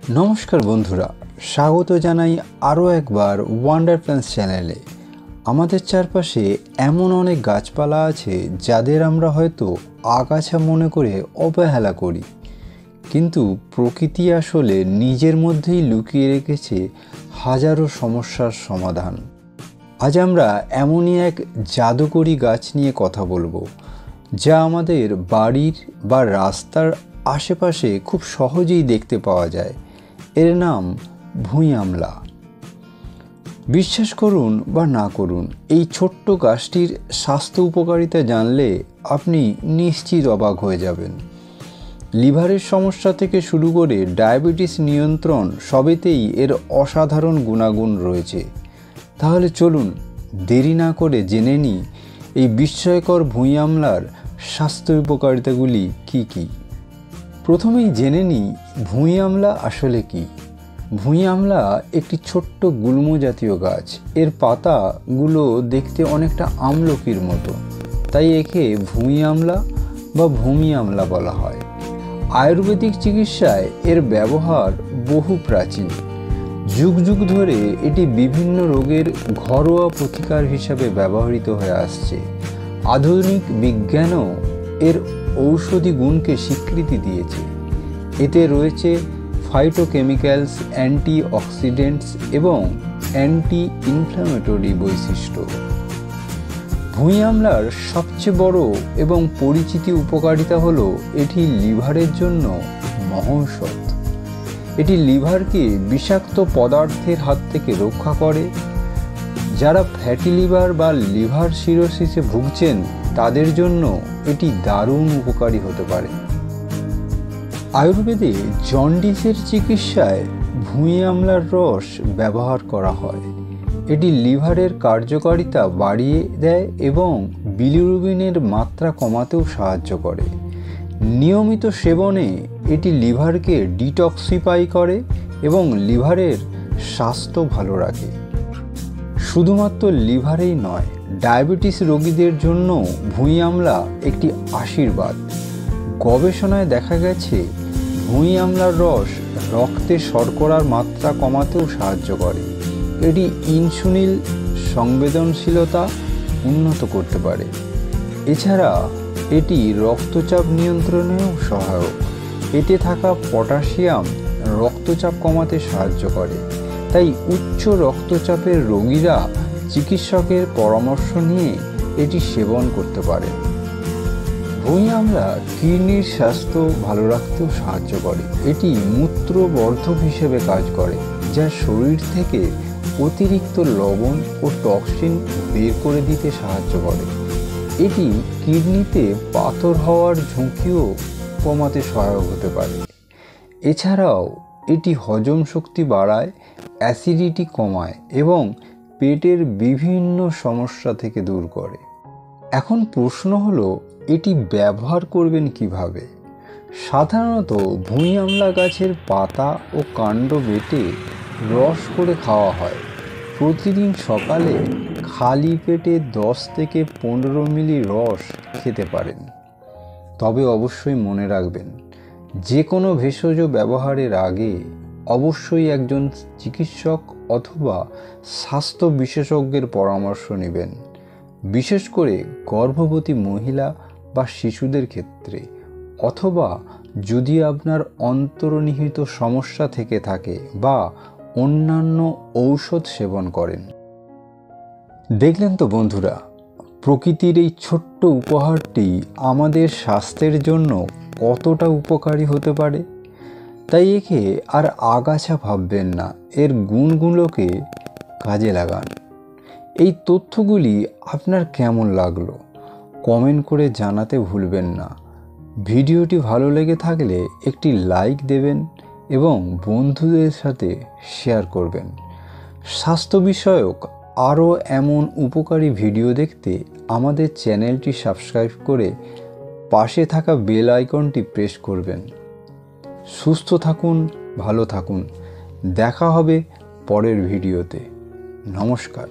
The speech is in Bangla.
নমস্কার বন্ধুরা, স্বাগত জানাই আরও একবার ওয়ান্ডার প্ল্যান্টস চ্যানেলে। আমাদের চারপাশে এমন অনেক গাছপালা আছে যাদের আমরা হয়তো আগাছা মনে করে অবহেলা করি, কিন্তু প্রকৃতি আসলে নিজের মধ্যেই লুকিয়ে রেখেছে হাজারো সমস্যার সমাধান। আজ আমরা এমনই এক জাদুকরী গাছ নিয়ে কথা বলবো, যা আমাদের বাড়ির বা রাস্তার আশেপাশে খুব সহজেই দেখতে পাওয়া যায়। এর নাম ভুঁই আমলা। বিশ্বাস করুন বা না করুন, এই ছোট্ট গাছটির স্বাস্থ্য উপকারিতা জানলে আপনি নিশ্চিত অবাক হয়ে যাবেন। লিভারের সমস্যা থেকে শুরু করে ডায়াবেটিস নিয়ন্ত্রণ সবেতেই এর অসাধারণ গুণাগুণ রয়েছে। তাহলে চলুন দেরি না করে জেনে নিই এই বিস্ময়কর ভুঁই আমলার স্বাস্থ্য উপকারিতাগুলি কী কী। প্রথমেই জেনে নিই ভুঁই আমলা আসলে কি। ভুঁই আমলা একটি ছোট্ট গুল্ম জাতীয় গাছ। এর পাতাগুলো দেখতে অনেকটা আমলকির মতো, তাই একে ভুঁই আমলা বা ভূমি আমলা বলা হয়। আয়ুর্বেদিক চিকিৎসায় এর ব্যবহার বহু প্রাচীন। যুগ যুগ ধরে এটি বিভিন্ন রোগের ঘরোয়া প্রতিকার হিসাবে ব্যবহৃত হয়ে আসছে। আধুনিক বিজ্ঞানও এর ঔষধি গুণকে স্বীকৃতি দিয়েছে। এতে রয়েছে ফাইটোকেমিক্যালস, অ্যান্টিঅক্সিডেন্টস এবং অ্যান্টি ইনফ্ল্যামেটরি বৈশিষ্ট্য। ভুঁই আমলার সবচেয়ে বড় এবং পরিচিত উপকারিতা হলো এটি লিভারের জন্য মহৌষধ। এটি লিভারকে বিষাক্ত পদার্থের হাত থেকে রক্ষা করে। যারা ফ্যাটি লিভার বা লিভার সিরোসিসে ভুগছেন তাদের জন্য এটি দারুণ উপকারী হতে পারে। আয়ুর্বেদে জন্ডিসের চিকিৎসায় ভুঁই আমলার রস ব্যবহার করা হয়। এটি লিভারের কার্যকারিতা বাড়িয়ে দেয় এবং বিলিরুবিনের মাত্রা কমাতেও সাহায্য করে। নিয়মিত সেবনে এটি লিভারকে ডিটক্সিফাই করে এবং লিভারের স্বাস্থ্য ভালো রাখে। শুধুমাত্র লিভারেই নয়, ডায়াবেটিস রোগীদের জন্য ভুঁই আমলা একটি আশীর্বাদ। গবেষণায় দেখা গেছে ভুঁই আমলার রস রক্তে শর্করার মাত্রা কমাতেও সাহায্য করে। এটি ইনসুলিন সংবেদনশীলতা উন্নত করতে পারে। এছাড়া এটি রক্তচাপ নিয়ন্ত্রণেও সহায়ক। এতে থাকা পটাশিয়াম রক্তচাপ কমাতে সাহায্য করে। তাই উচ্চ রক্তচাপের রোগীরা চিকিৎসকের পরামর্শ নিয়ে এটি সেবন করতে পারে। ভুঁই আমলা কিডনির স্বাস্থ্য ভালো রাখতেও সাহায্য করে। এটি মূত্রবর্ধক হিসেবে কাজ করে, যা শরীর থেকে অতিরিক্ত লবণ ও টক্সিন বের করে দিতে সাহায্য করে। এটি কিডনিতে পাথর হওয়ার ঝুঁকিও কমাতে সহায়ক হতে পারে। এছাড়াও এটি হজম শক্তি বাড়ায়, অ্যাসিডিটি কমায় এবং পেটের বিভিন্ন সমস্যা থেকে দূর করে। এখন প্রশ্ন হলো, এটি ব্যবহার করবেন কিভাবে? সাধারণত ভুঁই আমলা গাছের পাতা ও কাণ্ড বেটে রস করে খাওয়া হয়। প্রতিদিন সকালে খালি পেটে 10 থেকে 15 মিলি রস খেতে পারেন। তবে অবশ্যই মনে রাখবেন, যে কোনো ভেষজ ব্যবহারের আগে অবশ্যই একজন চিকিৎসক অথবা স্বাস্থ্য বিশেষজ্ঞের পরামর্শ নেবেন। বিশেষ করে গর্ভবতী মহিলা বা শিশুদের ক্ষেত্রে, অথবা যদি আপনার অন্তর্নিহিত সমস্যা থেকে থাকে বা অন্যান্য ঔষধ সেবন করেন। দেখলেন তো বন্ধুরা, প্রকৃতির এই ছোট্ট উপহারটি আমাদের স্বাস্থ্যের জন্য কতটা উপকারী হতে পারে। তাই একে আর আগাছা ভাববেন না, এর গুণগুলোকে কাজে লাগান। এই তথ্যগুলি আপনার কেমন লাগলো কমেন্ট করে জানাতে ভুলবেন না। ভিডিওটি ভালো লেগে থাকলে একটি লাইক দেবেন এবং বন্ধুদের সাথে শেয়ার করবেন। স্বাস্থ্য বিষয়ক আরও এমন উপকারী ভিডিও দেখতে আমাদের চ্যানেলটি সাবস্ক্রাইব করে পাশে থাকা বেল আইকনটি প্রেস করবেন। সুস্থ থাকুন, ভালো থাকুন। দেখা হবে পরের ভিডিওতে। নমস্কার।